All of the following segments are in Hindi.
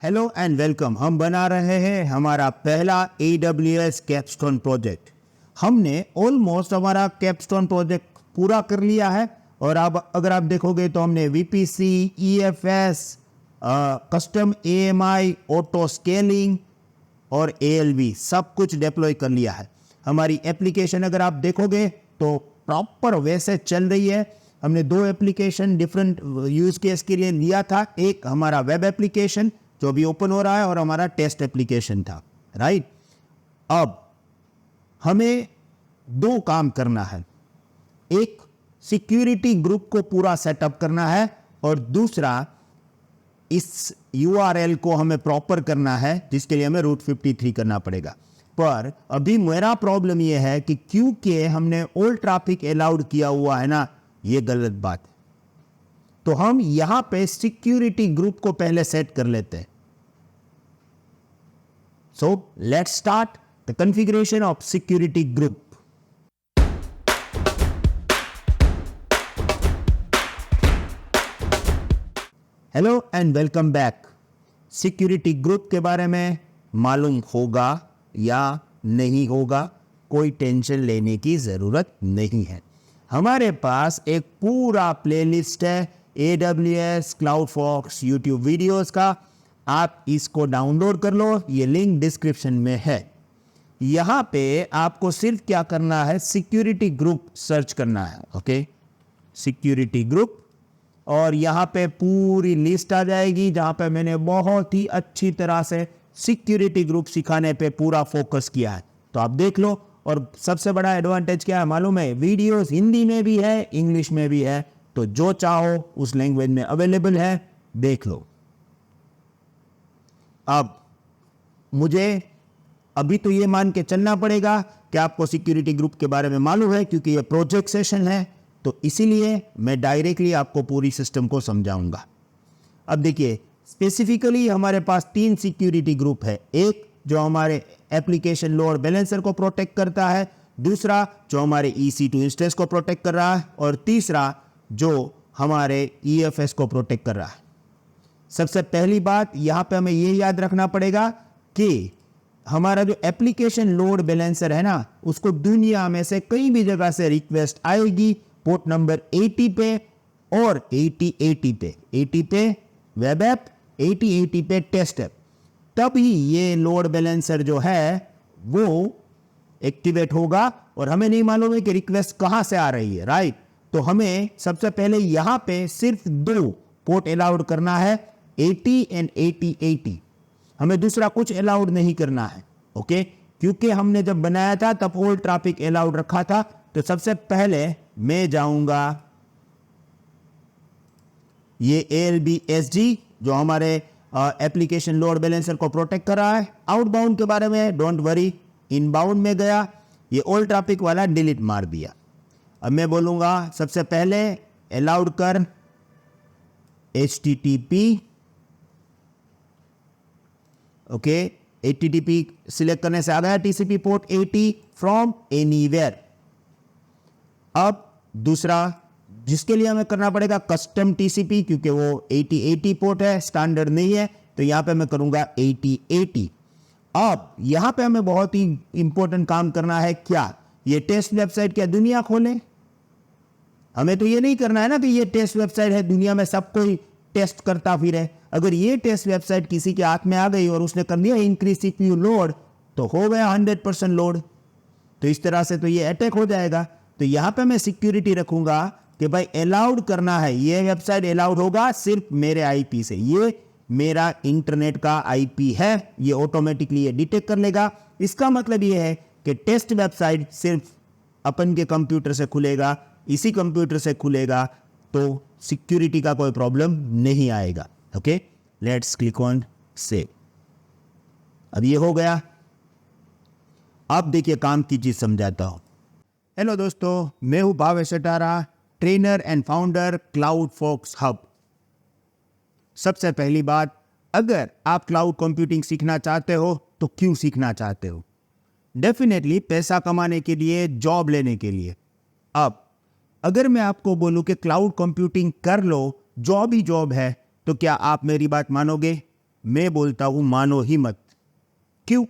Hello and welcome. हम बना रहे हैं हमारा पहला AWS कैपस्टोन प्रोजेक्ट। हमने ऑलमोस्ट हमारा कैपस्टोन प्रोजेक्ट पूरा कर लिया है और अब अगर आप देखोगे तो हमने VPC, EFS, custom AMI, auto scaling और ALV सब कुछ डिप्लॉय कर लिया है। हमारी एप्लीकेशन अगर आप देखोगे तो प्रॉपर वैसे चल रही है। हमने दो एप्लीकेशन डिफरेंट यूज केस के लिए लिया था, एक हमारा वेब एप्लीकेशन जो अभी ओपन हो रहा है और हमारा टेस्ट एप्लीकेशन था, राइट। अब हमें दो काम करना है, एक सिक्योरिटी ग्रुप को पूरा सेटअप करना है और दूसरा इस URL को हमें प्रॉपर करना है जिसके लिए हमें रूट 53 करना पड़ेगा। पर अभी मेरा प्रॉब्लम यह है कि क्योंकि हमने ऑल ट्रैफिक अलाउड किया हुआ है ना, यह गलत बात है। तो हम यहां पे सिक्योरिटी ग्रुप को पहले सेट कर लेते हैं। So let's start the configuration of security group. Hello and welcome back. Security group के बारे में मालूम होगा या नहीं होगा, कोई टेंशन लेने की ज़रूरत नहीं है। हमारे पास एक पूरा प्लेलिस्ट है AWS CloudFox YouTube वीडियोस का, आप इसको डाउनलोड कर लो, ये लिंक डिस्क्रिप्शन में है। यहाँ पे आपको सिर्फ क्या करना है, सिक्योरिटी ग्रुप सर्च करना है, ओके, सिक्योरिटी ग्रुप, और यहाँ पे पूरी लिस्ट आ जाएगी जहाँ पे मैंने बहुत ही अच्छी तरह से सिक्योरिटी ग्रुप सिखाने पे पूरा फोकस किया है। तो आप देख लो। और सबसे बड़ा एडवांटेज क्या है मालूम है, वीडियोस हिंदी में भी है, इंग्लिश में भी है, तो जो चाहो उस लैंग्वेज में अवेलेबल है, देख लो। अब मुझे अभी तो ये मान के चलना पड़ेगा कि आपको सिक्योरिटी ग्रुप के बारे में मालूम है, क्योंकि ये प्रोजेक्ट सेशन है, तो इसीलिए मैं डायरेक्टली आपको पूरी सिस्टम को समझाऊंगा। अब देखिए, स्पेसिफिकली हमारे पास तीन सिक्योरिटी ग्रुप है। एक जो हमारे एप्लीकेशन लोड बैलेंसर को प्रोटेक्ट करता है, दूसरा जो हमारे EC2 इंस्टेंस को प्रोटेक्ट कर रहा है, और तीसरा जो हमारे EFS को प्रोटेक्ट कर रहा है। सबसे पहली बात यहां पे हमें ये याद रखना पड़ेगा कि हमारा जो एप्लीकेशन लोड बैलेंसर है ना, उसको दुनिया में से कई भी जगह से रिक्वेस्ट आएगी पोर्ट नंबर 80 पे और 8080 पे, 80 पे वेब ऐप, 8080 पे टेस्ट ऐप, तभी ये लोड बैलेंसर जो है वो एक्टिवेट होगा। और हमें नहीं मालूम है कि रिक्वेस्ट कहां से आ रही है, राइट। तो हमें सबसे पहले यहां पे सिर्फ दो पोर्ट अलाउड करना है, 80 एंड 8080। हमें दूसरा कुछ अलाउड नहीं करना है, ओके, क्योंकि हमने जब बनाया था तब ऑल ट्रैफिक अलाउड रखा था। तो सबसे पहले मैं जाऊंगा ये ALB-SG जो हमारे एप्लीकेशन लोड बैलेंसर को प्रोटेक्ट कर रहा है। आउटबाउंड के बारे में डोंट वरी, इनबाउंड में गया, ये ऑल ट्रैफिक वाला डिलीट मार दिया। अब मैं बोलूंगा सबसे पहले अलाउड कर HTTP, ओके, HTTP सिलेक्ट करने से आ गया TCP पोर्ट 80 फ्रॉम एनीवेयर। अब दूसरा जिसके लिए हमें करना पड़ेगा कस्टम TCP, क्योंकि वो 8080 पोर्ट है, स्टैंडर्ड नहीं है, तो यहां पे मैं करूंगा 8080। अब यहां पे हमें बहुत ही इंपॉर्टेंट काम करना है, क्या ये टेस्ट वेबसाइट क्या दुनिया खोले? हमें तो ये नहीं करना है ना कि ये टेस्ट वेबसाइट है, दुनिया में सब कोई टेस्ट करता फिरे। अगर ये टेस्ट वेबसाइट किसी के हाथ में आ गई और उसने कर दिया इंक्रीज CPU लोड, तो हो गया 100% लोड। तो इस तरह से तो ये अटैक हो जाएगा। तो यहां पे मैं सिक्योरिटी रखूंगा कि भाई अलाउड करना है, ये वेबसाइट अलाउड होगा सिर्फ मेरे IP से, ये मेरा इंटरनेट का IP है, ये ऑटोमेटिकली ये डिटेक्ट कर लेगा। इसका मतलब ये है कि टेस्ट वेबसाइट सिर्फ अपन के कंप्यूटर से खुलेगा, इसी कंप्यूटर से खुलेगा, तो सिक्योरिटी का कोई प्रॉब्लम नहीं आएगा। Okay, let's click on save. अब ये हो गया। अब देखिए काम की चीज समझाता हूं। हेलो दोस्तों, मैं हूं Bhavesh Atara, trainer and founder CloudFox hub. सबसे पहली बात, अगर आप क्लाउड कंप्यूटिंग सीखना चाहते हो तो क्यों सीखना चाहते हो? डेफिनेटली पैसा कमाने के लिए, जॉब लेने के लिए। अब अगर मैं आपको बोलूं कि क्लाउड कंप्यूटिंग कर लो, जॉब ही जॉब है, तो क्या आप मेरी बात मानोगे? मैं बोलता हूं मानो ही मत। क्यों?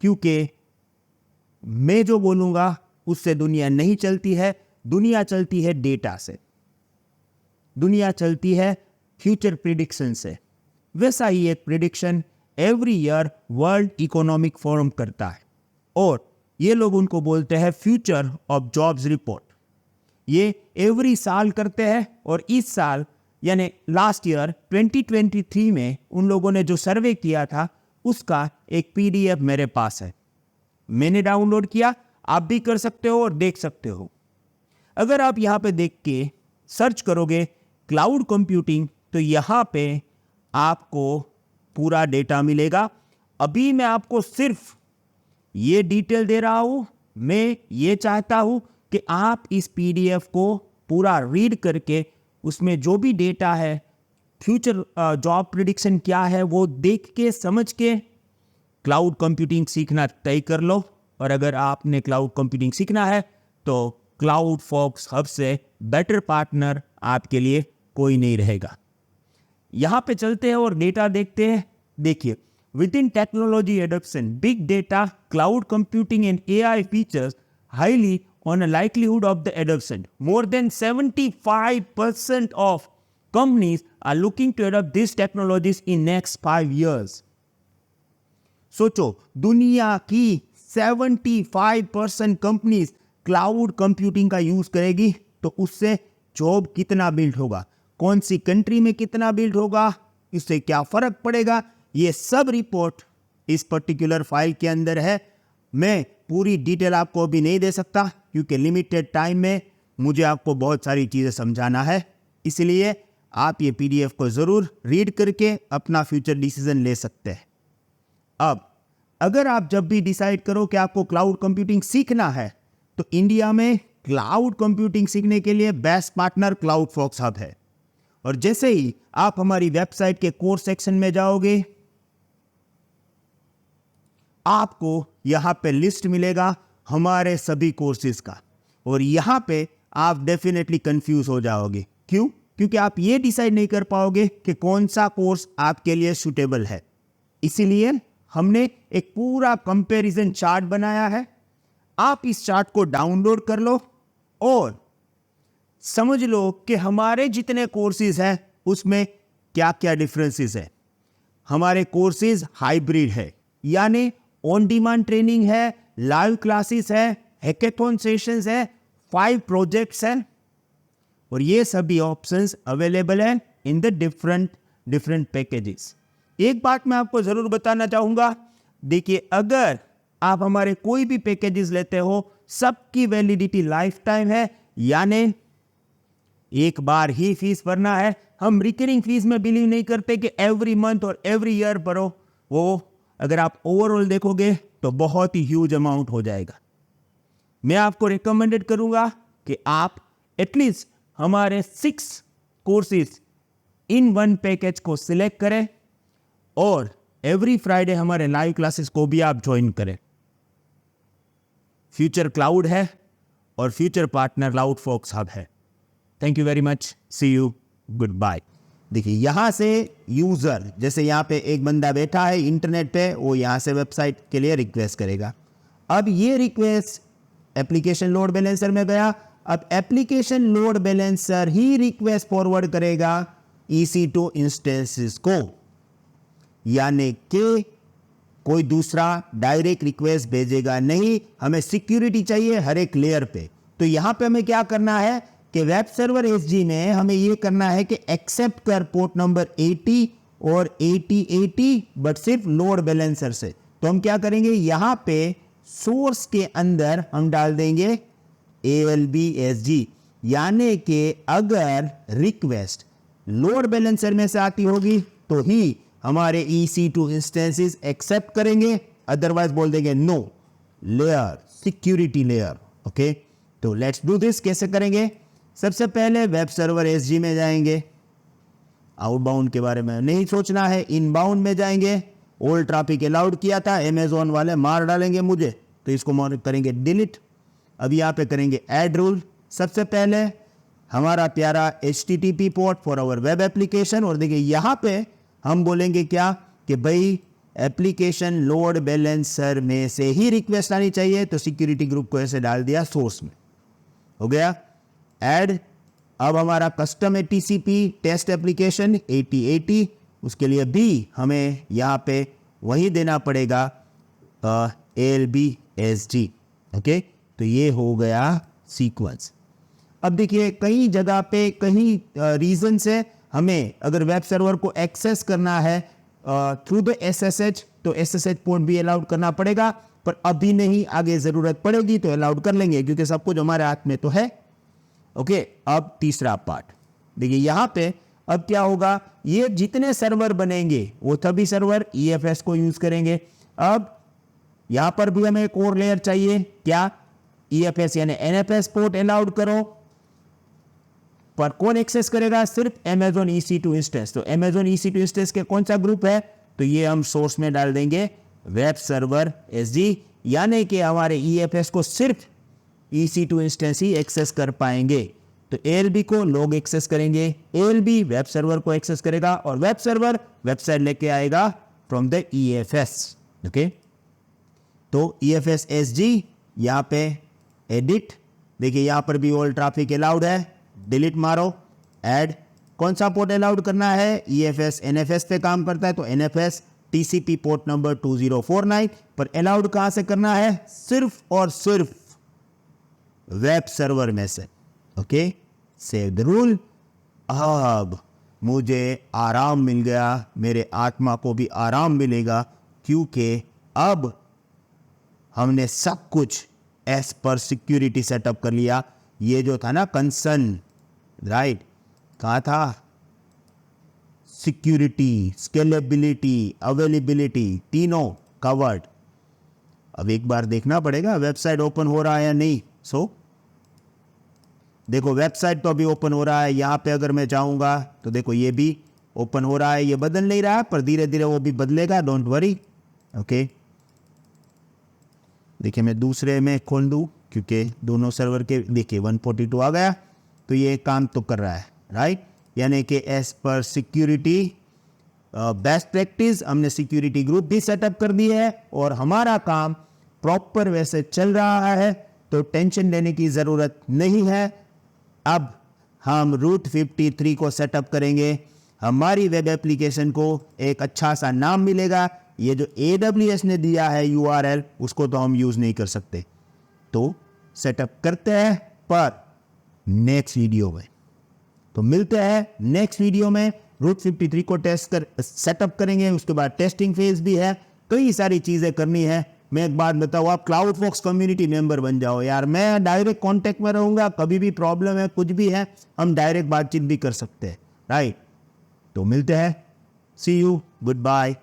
क्योंकि मैं जो बोलूंगा उससे दुनिया नहीं चलती है। दुनिया चलती है डेटा से, दुनिया चलती है फ्यूचर प्रिडिक्शन से। वैसा ही एक prediction every year world economic forum करता है और ये लोग उनको बोलते हैं फ्यूचर ऑफ जॉब्स रिपोर्ट। ये एवरी साल करते हैं और इस साल यानी लास्ट ईयर 2023 में उन लोगों ने जो सर्वे किया था उसका एक PDF मेरे पास है। मैंने डाउनलोड किया, आप भी कर सकते हो और देख सकते हो। अगर आप यहाँ पे देख के सर्च करोगे क्लाउड कंप्यूटिंग तो यहाँ पे आपको पूरा डेटा मिलेगा। अभी मैं आपको सिर्फ ये डिटेल दे रहा हूँ। मैं ये चाहता हूँ कि आप इस PDF को पूरा रीड करके उसमें जो भी डेटा है, फ्यूचर जॉब प्रिडिक्शन क्या है, वो देख के समझ के क्लाउड कंप्यूटिंग सीखना तय कर लो। और अगर आपने क्लाउड कंप्यूटिंग सीखना है तो क्लाउड फॉक्स हब से बेटर पार्टनर आपके लिए कोई नहीं रहेगा। यहां पे चलते हैं और डेटा देखते हैं। देखिए, with in technology adoption, big data, cloud computing and AI features highly on a likelihood of the adoption. More than 75% of companies are looking to adopt these technologies in next 5 years. सोचो, दुनिया की 75% कंपनीज क्लाउड कंप्यूटिंग का यूज करेगी तो उससे जॉब कितना बिल्ड होगा, कौन सी कंट्री में कितना बिल्ड होगा, इससे क्या फर्क पड़ेगा, ये सब रिपोर्ट इस पर्टिकुलर फाइल के अंदर है। मैं पूरी डिटेल आपको अभी नहीं दे सकता क्योंकि लिमिटेड टाइम में मुझे आपको बहुत सारी चीज़ें समझाना है। इसलिए आप ये PDF को ज़रूर रीड करके अपना फ्यूचर डिसीजन ले सकते हैं। अब अगर आप जब भी डिसाइड करो कि आपको क्लाउड कंप्यूटिंग सीखना है तो इंडिया में क्लाउड कंप्यूटिंग सीखने के लिए best partner cloud fox hub है। और जैसे ही आप हमारी वेबसाइट के कोर्स सेक्शन में जाओगे आपको यहां पे लिस्ट मिलेगा हमारे सभी कोर्सेज का और यहां पे आप डेफिनेटली कंफ्यूज हो जाओगे। क्यों? क्योंकि आप ये डिसाइड नहीं कर पाओगे कि कौन सा कोर्स आपके लिए सूटेबल है। इसीलिए हमने एक पूरा कंपैरिजन चार्ट बनाया है। आप इस चार्ट को डाउनलोड कर लो और समझ लो कि हमारे जितने कोर्सेज हैं उसमें क्या क्या डिफरेंसेस है। हमारे कोर्सेज हाइब्रिड है, यानी ऑन डिमांड ट्रेनिंग है, लाइव क्लासेस है, हैकेथॉन सेशंस है, 5 प्रोजेक्ट्स हैं और ये सभी ऑप्शंस अवेलेबल हैं इन द डिफरेंट पैकेजेस। एक बात मैं आपको जरूर बताना चाहूंगा, देखिए अगर आप हमारे कोई भी पैकेजेस लेते हो सबकी वैलिडिटी लाइफ टाइम है, यानी एक बार ही फीस भरना है। हम रिकरिंग फीस में बिलीव नहीं करते कि एवरी मंथ और एवरी ईयर भरो। वो अगर आप ओवरऑल देखोगे तो बहुत ही ह्यूज अमाउंट हो जाएगा। मैं आपको रिकमेंडेड करूंगा कि आप एटलीस्ट हमारे 6 कोर्सेज इन वन पैकेज को सिलेक्ट करें और एवरी फ्राइडे हमारे लाइव क्लासेस को भी आप ज्वाइन करें। फ्यूचर क्लाउड है और future partner cloud fox hub है। Thank you very much, see you, goodbye. देखिए यहां से यूजर, जैसे यहां पे एक बंदा बैठा है इंटरनेट पे, वो यहां से वेबसाइट के लिए रिक्वेस्ट करेगा। अब ये रिक्वेस्ट एप्लीकेशन लोड बैलेंसर में गया। अब एप्लीकेशन लोड बैलेंसर ही रिक्वेस्ट फॉरवर्ड करेगा EC2 इंस्टेंसेस को, यानी कि कोई दूसरा डायरेक्ट रिक्वेस्ट भेजेगा नहीं। हमें सिक्योरिटी चाहिए हर एक लेयर पे। तो यहां पे हमें क्या करना है कि वेब सर्वर SG में हमें ये करना है कि एक्सेप्ट कर पोर्ट नंबर 80 और 8080, बट सिर्फ लोड बैलेंसर से। तो हम क्या करेंगे, यहां पे सोर्स के अंदर हम डाल देंगे ALBSG, यानी कि अगर रिक्वेस्ट लोड बैलेंसर में से आती होगी तो ही हमारे EC2 इंस्टेंसेस एक्सेप्ट करेंगे, अदरवाइज बोल देंगे no layer, security layer. Okay, तो लेट्स डू दिस। कैसे करेंगे? सबसे पहले वेब सर्वर SG में जाएंगे। आउटबाउंड के बारे में नहीं सोचना है, इनबाउंड में जाएंगे। ओल्ड ट्रैफिक अलाउड किया था, अमेजोन वाले मार डालेंगे मुझे, तो इसको करेंगे डिलीट। अब यहाँ पे करेंगे ऐड रूल। सबसे पहले हमारा प्यारा HTTP port for our web application, और देखिए यहाँ पे हम बोलेंगे क्या कि भाई एप्लीकेशन लोड बैलेंसर में से ही रिक्वेस्ट आनी चाहिए, तो सिक्योरिटी ग्रुप को ऐसे डाल दिया सोर्स में, हो गया ऐड। अब हमारा कस्टम है टीसीपी टेस्ट एप्लीकेशन 8080, उसके लिए भी हमें यहाँ पे वही देना पड़ेगा ALBSG, ओके। तो ये हो गया सीक्वेंस। अब देखिए कई जगह पे कई रीजन से हमें अगर वेब सर्वर को एक्सेस करना है थ्रू द SSH, तो SSH पोर्ट भी अलाउड करना पड़ेगा, पर अभी नहीं, आगे जरूरत पड़ेगी तो अलाउड कर लेंगे, क्योंकि सब कुछ हमारे हाथ में तो है, ओके। अब तीसरा पार्ट देखिए, यहां पे अब क्या होगा, ये जितने सर्वर बनेंगे वो सभी सर्वर EFS को यूज करेंगे। अब यहां पर भी हमें एक और लेयर चाहिए, क्या, EFS यानी NFS पोर्ट अलाउड करो, पर कौन एक्सेस करेगा, सिर्फ Amazon EC2 इंस्टेंस। तो Amazon EC2 इंस्टेंस के कौन सा ग्रुप है, तो ये हम सोर्स में डाल देंगे वेब सर्वर SG, यानी कि हमारे EFS को सिर्फ EC2 इंस्टेंस ही एक्सेस कर पाएंगे। तो ALB को लोग एक्सेस करेंगे, ALB वेब सर्वर को एक्सेस करेगा, और वेब सर्वर वेबसाइट लेके आएगा फ्रॉम द EFS, ओके। तो EFS SG यहाँ पे एडिट, देखिए यहाँ पर भी ऑल ट्रैफिक अलाउड है, डिलीट मारो, ऐड। कौन सा पोर्ट अलाउड करना है, EFS NFS पे काम करता है, तो NFS TCP पोर्ट नंबर 2049 पर अलाउड कहां से करना है, सिर्फ और सिर्फ वेब सर्वर में से, ओके। Save the rule. अब मुझे आराम मिल गया, मेरे आत्मा को भी आराम मिलेगा, क्योंकि अब हमने सब कुछ एज पर सिक्योरिटी सेटअप कर लिया। ये जो था ना कंसर्न, राइट, कहाँ था, सिक्योरिटी, स्केलेबिलिटी, अवेलेबिलिटी, तीनों कवर्ड। अब एक बार देखना पड़ेगा वेबसाइट ओपन हो रहा है या नहीं। सो देखो वेबसाइट तो अभी ओपन हो रहा है, यहाँ पे अगर मैं जाऊँगा तो देखो ये भी ओपन हो रहा है, ये बदल नहीं रहा है, पर धीरे धीरे वो भी बदलेगा, डोंट वरी, ओके। देखिए मैं दूसरे में खोल दूँ, क्योंकि दोनों सर्वर के देखिए 142 आ गया, तो ये काम तो कर रहा है, राइट। यानी कि एज पर सिक्योरिटी बेस्ट प्रैक्टिस हमने सिक्योरिटी ग्रुप भी सेटअप कर दी है, और हमारा काम प्रॉपर वैसे चल रहा है, तो टेंशन लेने की ज़रूरत नहीं है। अब हम रूट 53 को सेटअप करेंगे, हमारी वेब एप्लीकेशन को एक अच्छा सा नाम मिलेगा। ये जो AWS ने दिया है URL, उसको तो हम यूज़ नहीं कर सकते, तो सेटअप करते हैं पर नेक्स्ट वीडियो में। तो मिलते हैं नेक्स्ट वीडियो में, रूट 53 को सेटअप करेंगे, उसके बाद टेस्टिंग फेज भी है, कई सारी चीज़ें करनी है। मैं एक बात बताऊँ, आप CloudFox कम्युनिटी मेंबर बन जाओ यार, मैं डायरेक्ट कांटेक्ट में रहूँगा, कभी भी प्रॉब्लम है कुछ भी है हम डायरेक्ट बातचीत भी कर सकते हैं, राइट। तो मिलते हैं, सी यू, गुड बाय।